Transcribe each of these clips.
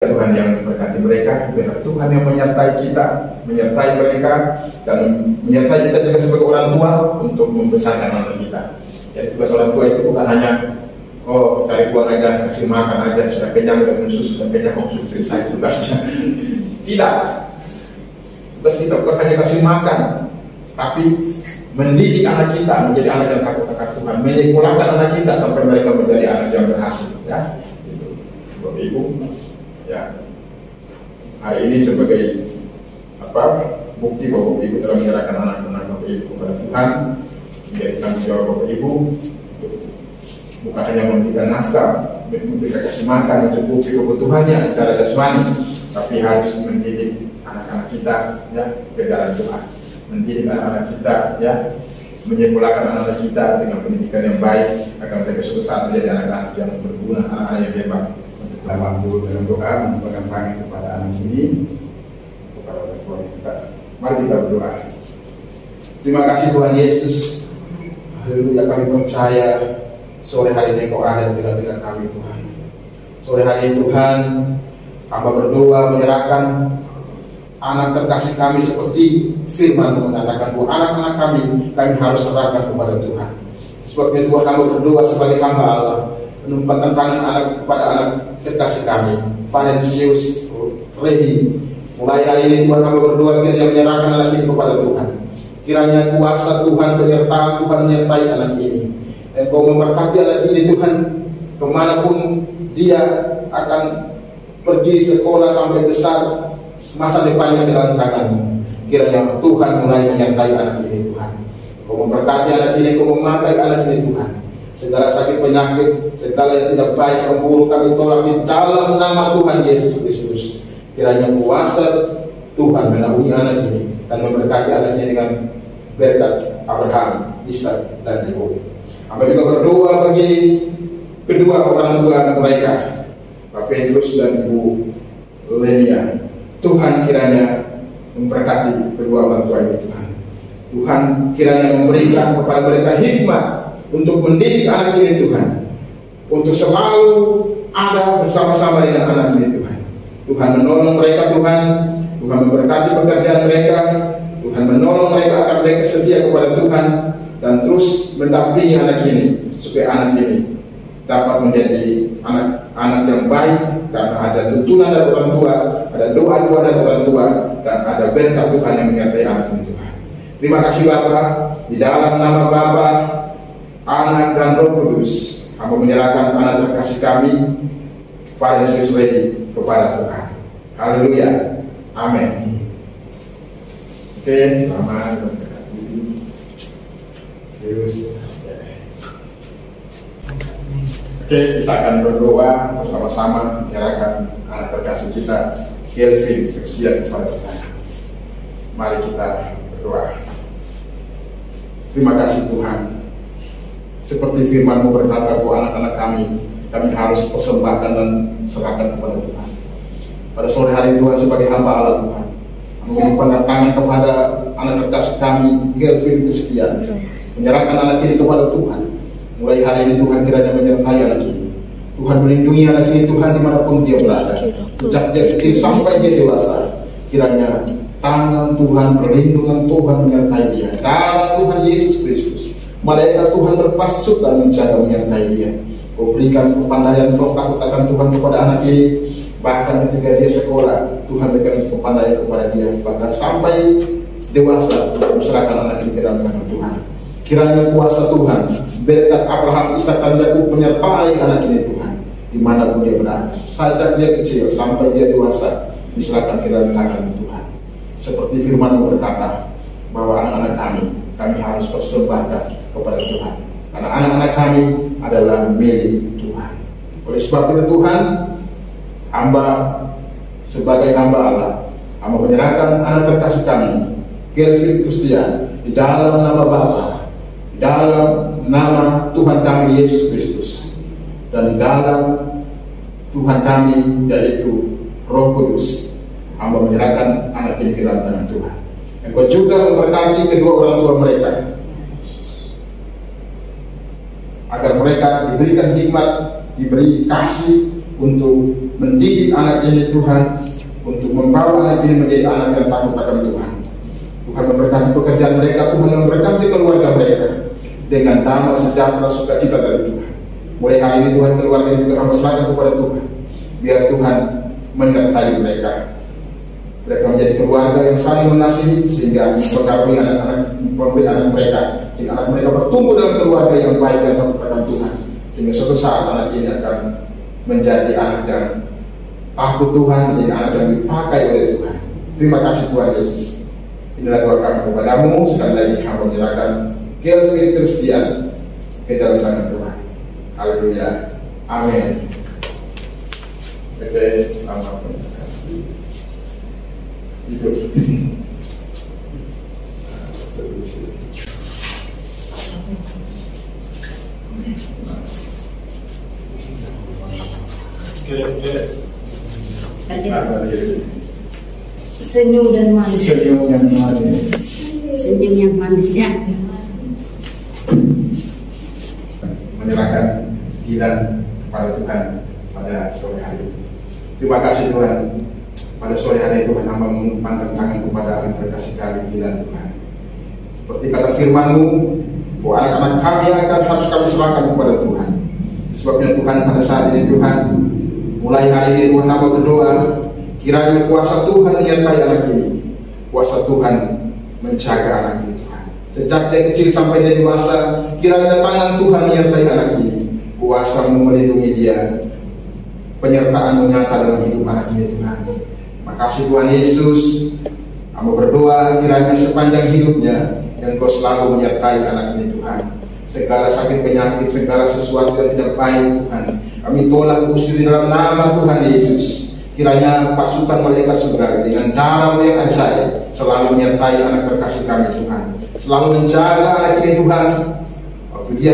Tuhan yang memberkati mereka, biarlah Tuhan yang menyertai kita, menyertai mereka, dan menyertai kita juga sebagai orang tua untuk membesarkan anak kita. Jadi tugas orang tua itu bukan hanya cari uang aja, kasih makan aja, sudah kenyang, sudah kenyang, selesai tugasnya. Tidak. Tugas kita bukan hanya kasih makan, tapi mendidik anak kita menjadi anak yang takut akan Tuhan, menyekolahkan anak kita sampai mereka menjadi anak yang berhasil. Ya, itu Bapak Ibu. Ya, hari ini sebagai bukti bahwa Bapak Ibu telah menyerahkan anak-anak Bapak Ibu kepada Tuhan, menjadi tanggung jawab Bapak Ibu. Bukan hanya memberikan nafkah, memberikan kasih makan untuk mencukupi kebutuhannya secara jasmani, tapi harus mendidik anak-anak kita ya ke jalan Tuhan, mendidik anak-anak kita ya, menyekolahkan anak-anak kita dengan pendidikan yang baik agar mereka suatu saat menjadi anak-anak yang berguna, anak-anak yang hebat. Untuk waktu dalam doa menyebutkan tangan kepada anak ini, kepada orang tua kita. Mari kita berdoa. Terima kasih Tuhan Yesus. Haleluya, kami percaya sore hari ini Kau ada di tengah-tengah kami Tuhan. Sore hari ini Tuhan, hamba berdoa menyerahkan anak terkasih kami seperti firman mengatakan bahwa anak-anak kami harus serahkan kepada Tuhan. Sebab itu kami berdoa sebagai hamba Allah, menumpahkan tangan anak kepada anak terkasih kami, Valensius Rehi. Mulai hari ini Tuhan kami berdoa kiranya menyerahkan anak ini kepada Tuhan. Kiranya kuasa Tuhan, penyertaan Tuhan menyertai anak ini. Dan Kau memberkati anak ini Tuhan, kemanapun dia akan pergi sekolah sampai besar, masa depannya ke dalam tangan-Mu. Kiranya Tuhan mulai menyertai anak ini Tuhan. Kau memberkati anak ini, Kau memakai anak ini Tuhan. Segala sakit penyakit, segala yang tidak baik yang buruk kami tolak di dalam nama Tuhan Yesus Kristus. Kiranya kuasa Tuhan menaungi anak ini dan memberkati anak ini dengan berkat Abraham, Ishak, dan Yakub. Hamba juga berdoa bagi kedua orang tua mereka, Pak Petrus dan Ibu Lenia. Tuhan kiranya memberkati kedua orang tua ini Tuhan. Tuhan kiranya memberikan kepada mereka hikmat untuk mendidik anak ini Tuhan, untuk selalu ada bersama-sama dengan anak ini Tuhan. Tuhan menolong mereka Tuhan. Tuhan memberkati pekerjaan mereka. Tuhan menolong mereka agar mereka setia kepada Tuhan dan terus mendampingi anak ini supaya anak ini dapat menjadi anak yang baik karena ada tuntunan dari orang tua, ada doa-doa dari orang tua, dan ada berkat Tuhan yang menyertai anak ini Tuhan. Terima kasih Bapa, di dalam nama Bapa, Anak dan Roh Kudus, hamba menyerahkan anak terkasih kami Valensius Rehi kepada Tuhan. Haleluya, amin. Oke, selamat berkati. Serius. Oke, kita akan berdoa bersama-sama menyerahkan anak terkasih kita Kelvin Christian kepada Tuhan. Mari kita berdoa. Terima kasih Tuhan. Seperti firman-Mu berkata bahwa anak-anak kami harus persembahkan dan serahkan kepada Tuhan. Pada sore hari Tuhan sebagai hamba Allah Tuhan, mengumpulkan tangan kepada anak terkasih kami Kelvin Christian, menyerahkan anak ini kepada Tuhan. Mulai hari ini Tuhan kiranya menyertai anak ini. Tuhan melindungi anak ini Tuhan dimanapun dia berada, sejak dia kecil sampai dia dewasa. Kiranya tangan Tuhan, perlindungan Tuhan menyertai dia. Darah Tuhan Yesus Kristus, malaikat Tuhan berpasuk dan menjaga menyertai dia. Kau berikan kepandaian roh takut akan Tuhan kepada anak ini. Bahkan ketika dia sekolah, Tuhan berikan kepandaian kepada dia. Bahkan sampai dewasa, Tuhan serahkan anak ini ke dalam tangan Tuhan. Kiranya kuasa Tuhan, berkat Abraham, Ishak, dan Yakub menyertai anak ini Tuhan, dimanapun dia berada. Sejak dia kecil sampai dia dewasa, diserahkan ke dalam tangan Tuhan. Seperti firman-Mu berkata bahwa anak-anak kami harus persembahkan kepada Tuhan, karena anak-anak kami adalah milik Tuhan. Oleh sebab itu Tuhan, hamba sebagai hamba Allah, hamba menyerahkan anak terkasih kami Kelvin Christian di dalam nama Bapa, dalam nama Tuhan kami Yesus Kristus, dan di dalam Tuhan kami yaitu Roh Kudus. Hamba menyerahkan anak ini ke dalam tangan Tuhan. Engkau juga memberkati kedua orang tua mereka, agar mereka diberikan hikmat, diberi kasih untuk mendidik anak ini Tuhan, untuk membawa anak ini menjadi anak yang takut akan Tuhan. Tuhan memberkati pekerjaan mereka, Tuhan memberkati keluarga mereka dengan damai, sejahtera, sukacita dari Tuhan. Mulai hari ini Tuhan, keluarga juga hamba serahkan kepada Tuhan. Biar Tuhan menyertai mereka. Mereka menjadi keluarga yang saling mengasihi sehingga mempengaruhi anak-anak, memberi anak mereka, sehingga anak mereka bertumbuh dalam keluarga yang baik dan takut akan Tuhan. Sehingga suatu saat anak ini akan menjadi anak yang takut Tuhan, menjadi anak yang dipakai oleh Tuhan. Terima kasih Tuhan Yesus. Inilah doa kami kepadamu. Sekali lagi hamba menyerahkan Kelvin Christian ke dalam tangan Tuhan. Haleluya. Amin. Oke, selamat hidup. Senyum dan manis. Senyum yang manis. Senyum yang manis ya. Menyerahkan Gilang kepada Tuhan pada sore hari ini. Terima kasih Tuhan. Pada sore hari Tuhan, hamba mengumpankan tangan kepada anak terkasih kami Gilang Tuhan. Seperti kata firman-Mu, bahwa anak-anak kami akan harus kami serahkan kepada Tuhan. Sebabnya Tuhan, pada saat ini Tuhan, mulai hari ini Tuhan, hamba berdoa, kiranya kuasa Tuhan menyertai anak ini. Kuasa Tuhan menjaga anak ini Tuhan. Sejak dia kecil sampai dia dewasa, kiranya tangan Tuhan menyertai anak ini. Kuasa-Mu melindungi dia. Penyertaan-Mu nyata dalam hidup anak ini Tuhan. Makasih Tuhan Yesus. Hamba berdoa kiranya sepanjang hidupnya Engkau selalu menyertai anak ini Tuhan. Segala sakit penyakit, segala sesuatu yang tidak baik Tuhan, kami tolak usir di dalam nama Tuhan Yesus. Kiranya pasukan malaikat surga dengan darah-Mu yang ajaib selalu menyertai anak terkasih kami Tuhan. Selalu menjaga anak ini Tuhan. Waktu dia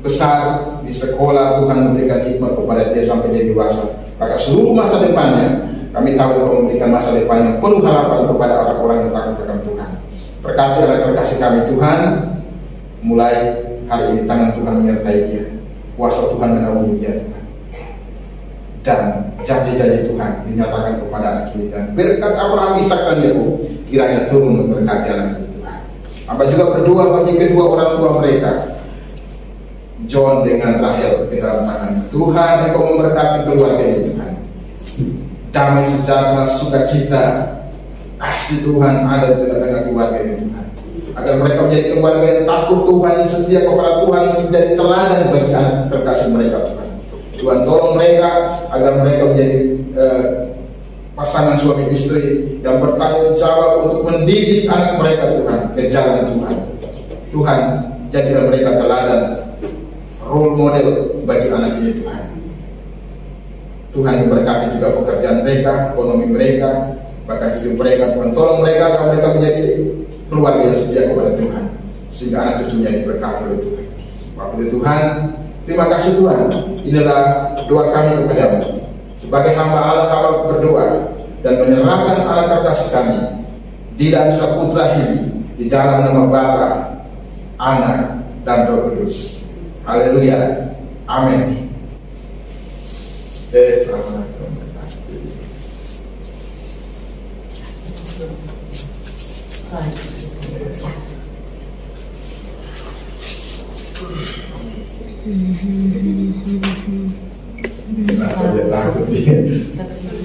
besar di sekolah, Tuhan memberikan hikmat kepada dia sampai dia dewasa. Maka seluruh masa depannya, kami tahu Engkau memberikan masa depan yang penuh harapan kepada orang-orang yang takut akan Tuhan. Berkati anak terkasih kami Tuhan. Mulai hari ini tangan Tuhan menyertai dia. Kuasa Tuhan menaungi dia Tuhan. Dan janji-janji Tuhan dinyatakan kepada anak ini. Dan berkat Abraham, Ishak dan Yakub kiranya turun memberkati anak ini Tuhan. Hamba juga berdoa bagi kedua orang tua mereka, John dengan Rahel, ke dalam tangan Tuhan. Engkau memberkati keluarga ini Tuhan. Damai, sejahtera, sukacita, kasih Tuhan ada di tengah-tengah keluarga ini Tuhan. Agar mereka menjadi keluarga yang takut Tuhan, setia kepada Tuhan, menjadi teladan bagi anak terkasih mereka Tuhan. Tuhan tolong mereka agar mereka menjadi pasangan suami istri yang bertanggung jawab untuk mendidik anak mereka Tuhan ke jalan Tuhan. Tuhan, jadikan mereka teladan, role model bagi anak ini Tuhan. Tuhan memberkati juga pekerjaan mereka, ekonomi mereka, bahkan hidup mereka. Tuhan tolong mereka agar mereka menjadi keluarga yang setia kepada Tuhan, sehingga anak cucunya diberkati oleh Tuhan. Waktu itu Tuhan, terima kasih Tuhan. Inilah doa kami kepadamu. Sebagai hamba Allah, hamba berdoa dan menyerahkan anak terkasih kami Dilan Saputra ini di dalam nama Bapa, Anak, dan Roh Kudus. Haleluya. Amin. Selamat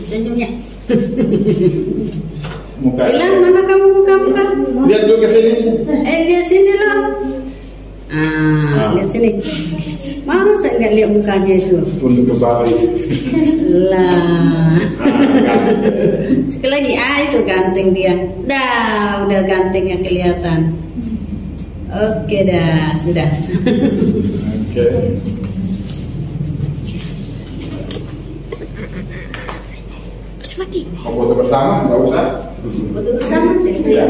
senyumnya. Muka. Bilang mana kamu muka-muka? Lihat dulu ke sini. Lihat sini loh. Lihat sini. Masa nggak lihat mukanya itu? Untuk ke bawah. Lah. Sekali lagi, itu ganteng dia. Dah, udah gantengnya kelihatan. Oke dah, sudah. Oke. Mati. Mau foto bersama? Nggak usah. Foto bersama. Ya.